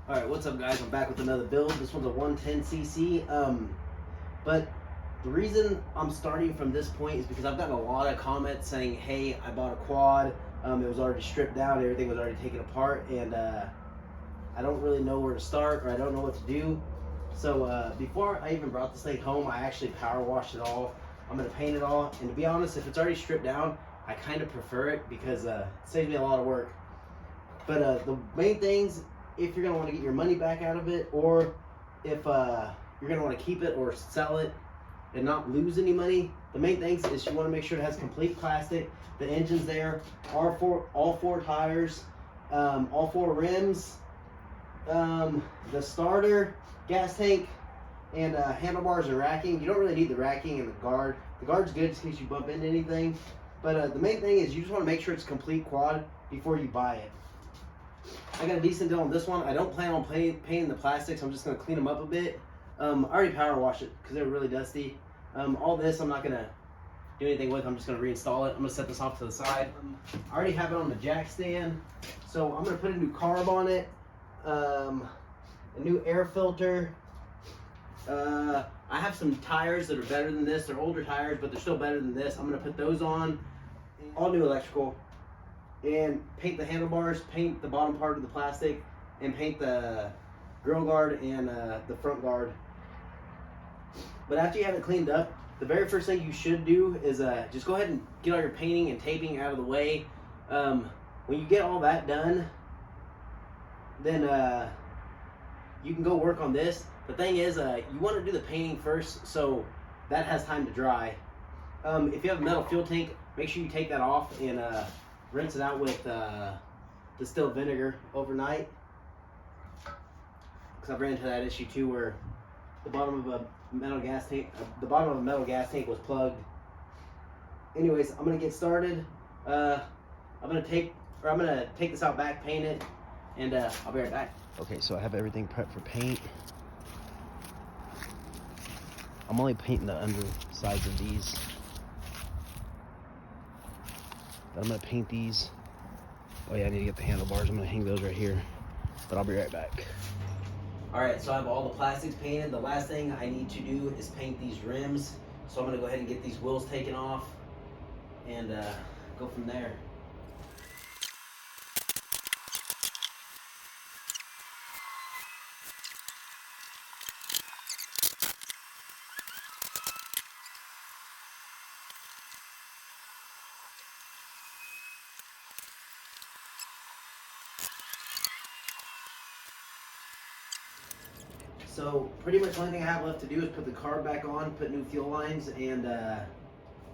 Alright, what's up guys? I'm back with another build. This one's a 110cc. But the reason I'm starting from this point is because I've gotten a lot of comments saying, hey, I bought a quad. It was already stripped down, everything was already taken apart, and I don't really know where to start, or I don't know what to do. So before I even brought this thing home, I actually power washed it all. I'm gonna paint it all, and to be honest, if it's already stripped down, I kind of prefer it because it saves me a lot of work. But the main things, if you're gonna want to get your money back out of it, or if you're gonna want to keep it or sell it and not lose any money, the main things is you want to make sure it has complete plastic, the engine's there, all four tires, all four rims, the starter, gas tank, and handlebars and racking. You don't really need the racking and the guard. The guard's good just in case you bump into anything. But the main thing is you just want to make sure it's a complete quad before you buy it. I got a decent deal on this one. I don't plan on painting the plastics. I'm just going to clean them up a bit. I already power washed it because they were really dusty. All this I'm not going to do anything with. I'm just going to reinstall it. I'm going to set this off to the side. I already have it on the jack stand. So I'm going to put a new carb on it. A new air filter. I have some tires that are better than this. They're older tires, but they're still better than this. I'm going to put those on. All new electrical. And paint the handlebars, paint the bottom part of the plastic, and paint the grill guard and the front guard. But after you have it cleaned up, the very first thing you should do is just go ahead and get all your painting and taping out of the way. When you get all that done, then you can go work on this. The thing is, you want to do the painting first so that has time to dry. If you have a metal fuel tank, make sure you take that off and rinse it out with distilled vinegar overnight, because I've ran into that issue too, where the bottom of a metal gas tank, was plugged. Anyways, I'm gonna get started. I'm gonna take this out back, paint it, and I'll be right back. Okay, so I have everything prepped for paint. I'm only painting the undersides of these. I'm gonna paint these. Oh yeah, I need to get the handlebars. I'm gonna hang those right here, but I'll be right back. All right, so I have all the plastics painted. The last thing I need to do is paint these rims. So I'm gonna go ahead and get these wheels taken off and go from there. So pretty much the only thing I have left to do is put the carb back on, put new fuel lines, and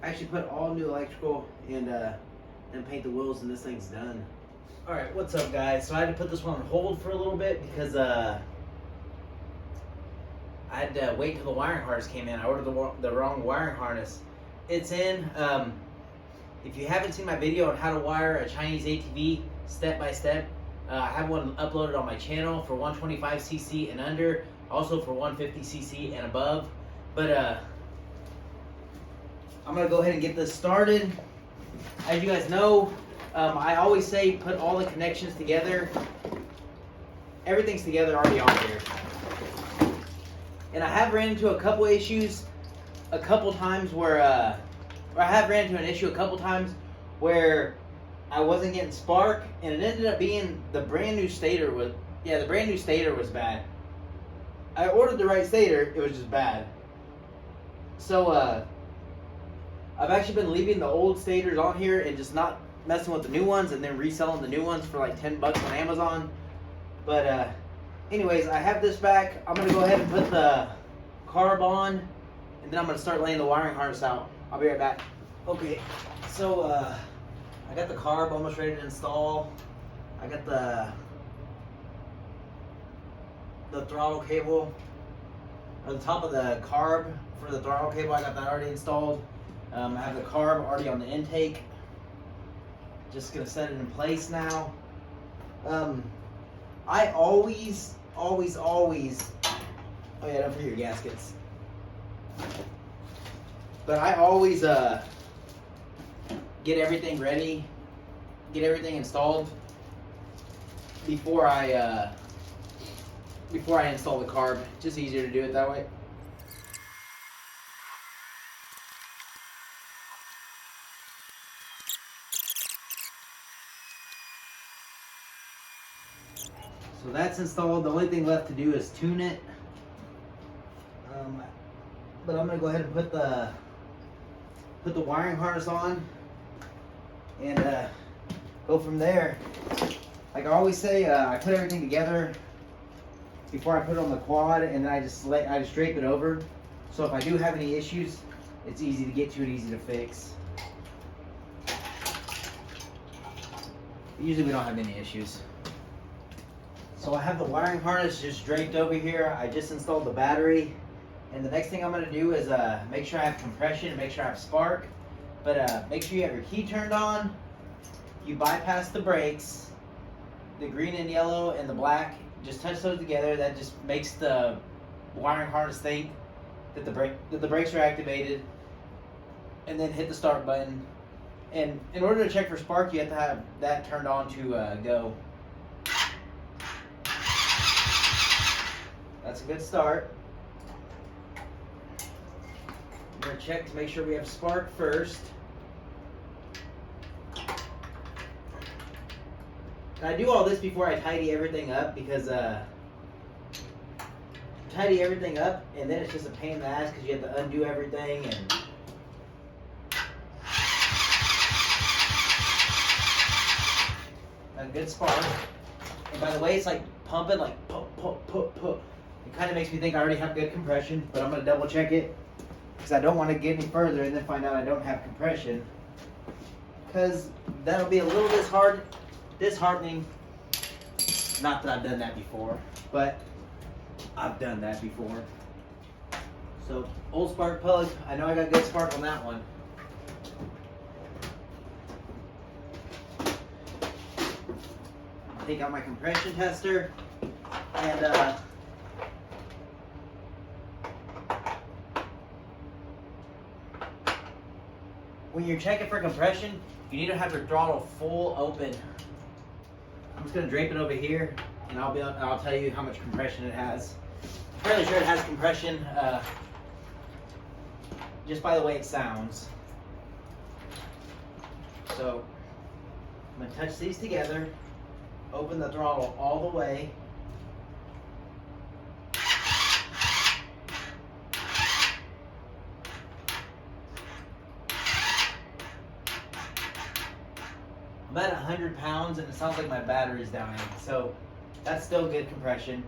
actually put all new electrical, and then paint the wheels, and this thing's done. All right, what's up guys? So I had to put this one on hold for a little bit because I had to wait till the wiring harness came in. I ordered the wrong wiring harness. It's in. If you haven't seen my video on how to wire a Chinese ATV step by step, I have one uploaded on my channel for 125cc and under, also for 150cc and above. But I'm gonna go ahead and get this started. As you guys know, I always say put all the connections together. Everything's together already on here. And I have ran into a couple issues a couple times where I have ran into an issue a couple times where I wasn't getting spark, and it ended up being the brand new stator was, the brand new stator was bad. I ordered the right stator, it was just bad. So I've actually been leaving the old stators on here and just not messing with the new ones, and then reselling the new ones for like 10 bucks on Amazon. But anyways, I have this back. I'm gonna go ahead and put the carb on, and then I'm gonna start laying the wiring harness out. I'll be right back. Okay, so I got the carb almost ready to install. I got the throttle cable, or the top of the carb for the throttle cable. I got that already installed. I have the carb already on the intake. Just gonna set it in place now. I always, oh yeah, don't forget your gaskets. But I always get everything ready, get everything installed before I before I install the carb. Just easier to do it that way. So that's installed. The only thing left to do is tune it. But I'm gonna go ahead and put the wiring harness on and go from there. Like I always say, I put everything together before I put it on the quad, and then I just drape it over. So if I do have any issues, it's easy to get to and easy to fix. Usually we don't have any issues. So I have the wiring harness just draped over here. I just installed the battery. And the next thing I'm going to do is make sure I have compression and make sure I have spark. But make sure you have your key turned on. You bypass the brakes. The green and yellow and the black, just touch those together. That just makes the wiring harness think that the brakes are activated. And then hit the start button. And in order to check for spark, you have to have that turned on to go. That's a good start. I'm going to check to make sure we have spark first. And I do all this before I tidy everything up because tidy everything up and then it's just a pain in the ass because you have to undo everything and a good spark. And by the way, it's like pumping, like pump, pump, pump, pump. It kind of makes me think I already have good compression, but I'm going to double check it because I don't want to get any further and then find out I don't have compression, because that'll be a little disheartening. Not that I've done that before, but I've done that before. So old spark plug, I know I got good spark on that one. Take out my compression tester and when you're checking for compression, you need to have your throttle full open. I'm just gonna drape it over here, and I'll tell you how much compression it has. I'm fairly sure it has compression, just by the way it sounds. So I'm gonna touch these together, open the throttle all the way. I'm at 100 pounds and it sounds like my battery's dying, so that's still good compression.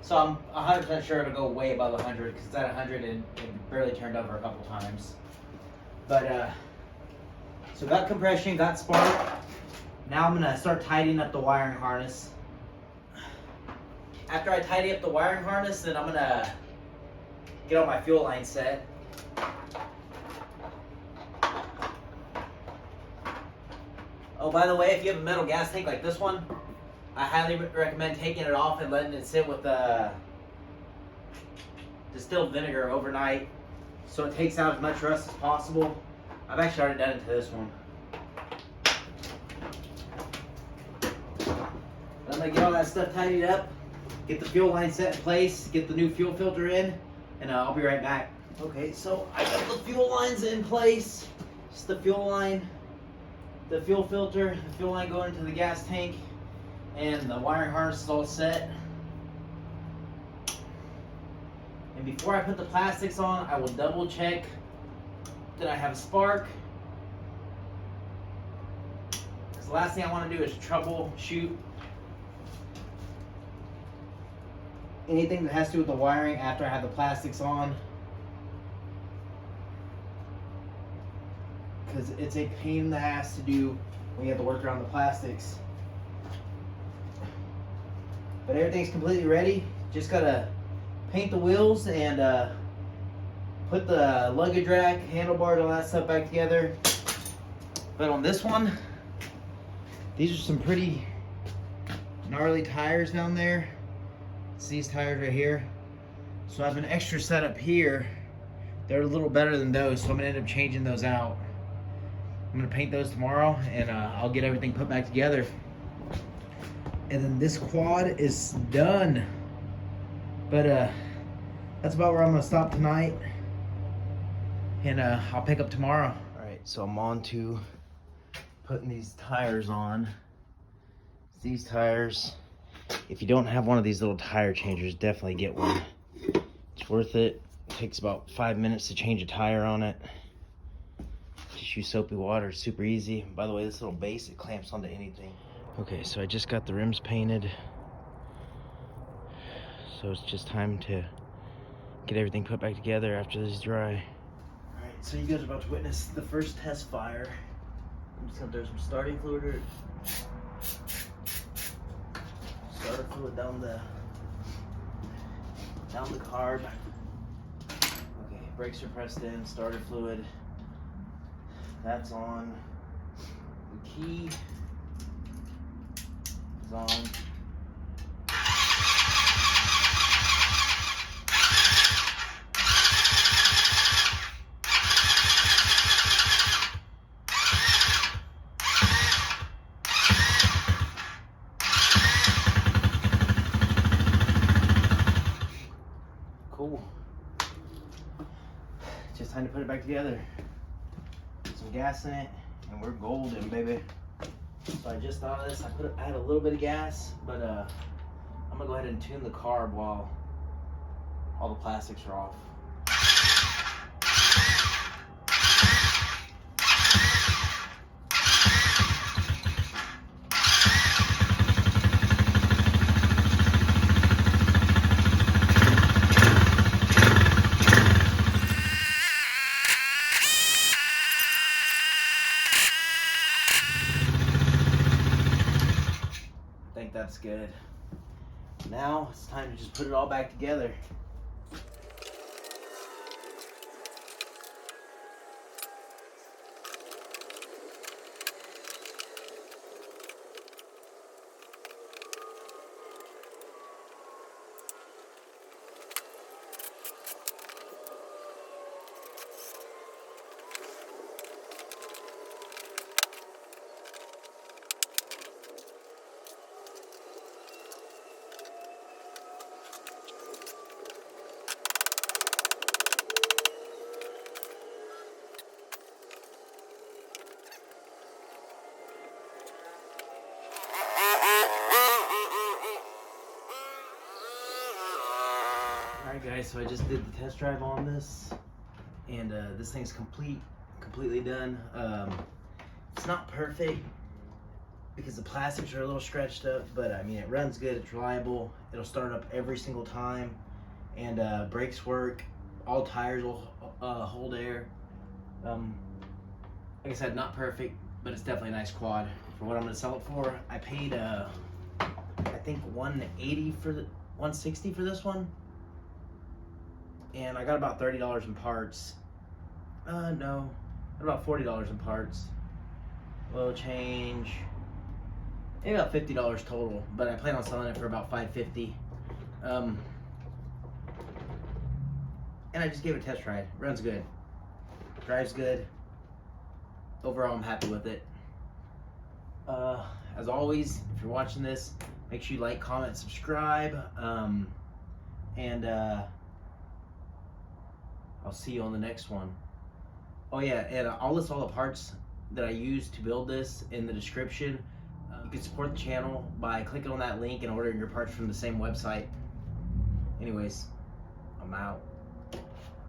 So I'm 100% sure it'll go way above 100 because it's at 100 and it barely turned over a couple times. But so got compression, got spark. Now I'm gonna start tidying up the wiring harness. After I tidy up the wiring harness, then I'm gonna get all my fuel line set. Oh, by the way, if you have a metal gas tank like this one, I highly recommend taking it off and letting it sit with distilled vinegar overnight so it takes out as much rust as possible. I've actually already done it to this one. I'm going to get all that stuff tidied up, get the fuel line set in place, get the new fuel filter in, and I'll be right back. Okay, so I got the fuel lines in place. Just the fuel line, the fuel filter, the fuel line going into the gas tank, and the wiring harness is all set. And before I put the plastics on, I will double check that I have a spark. Because the last thing I want to do is troubleshoot anything that has to do with the wiring after I have the plastics on. Because it's a pain in the ass to do when you have to work around the plastics. But everything's completely ready. Just gotta paint the wheels and put the luggage rack, handlebars, all that stuff back together. But on this one, these are some pretty gnarly tires down there. It's these tires right here. So I have an extra setup here. They're a little better than those, so I'm gonna end up changing those out. I'm gonna paint those tomorrow, and I'll get everything put back together. And then this quad is done. But that's about where I'm gonna stop tonight, and I'll pick up tomorrow. All right, so I'm on to putting these tires on. These tires, if you don't have one of these little tire changers, definitely get one. It's worth it. It takes about 5 minutes to change a tire on it. Just use soapy water, it's super easy. By the way, this little base, it clamps onto anything. Okay, so I just got the rims painted. So it's just time to get everything put back together after this is dry. All right, so you guys are about to witness the first test fire. I'm just gonna throw some starting fluid or starter fluid down the carb. Okay, brakes are pressed in, starter fluid. That's on. The key is on. Cool. Just time to put it back together. Put some gas in it, and we're golden, baby. So I just thought of this. I had a little bit of gas, but I'm gonna go ahead and tune the carb while all the plastics are off. I think that's good. Now it's time to just put it all back together. Alright guys, so I just did the test drive on this, and this thing's completely done. It's not perfect because the plastics are a little stretched up, but I mean it runs good, it's reliable, it'll start up every single time, and brakes work, all tires will hold air. Like I said, not perfect, but it's definitely a nice quad. For what I'm going to sell it for, I paid I think $180 for the $160 for this one. And I got about $30 in parts. No, about $40 in parts. Oil change, maybe about $50 total. But I plan on selling it for about $550. And I just gave it a test ride. Runs good, drives good. Overall, I'm happy with it. As always, if you're watching this, make sure you like, comment, subscribe, and I'll see you on the next one. Oh yeah, and I'll list all the parts that I used to build this in the description. You can support the channel by clicking on that link and ordering your parts from the same website. Anyways, I'm out.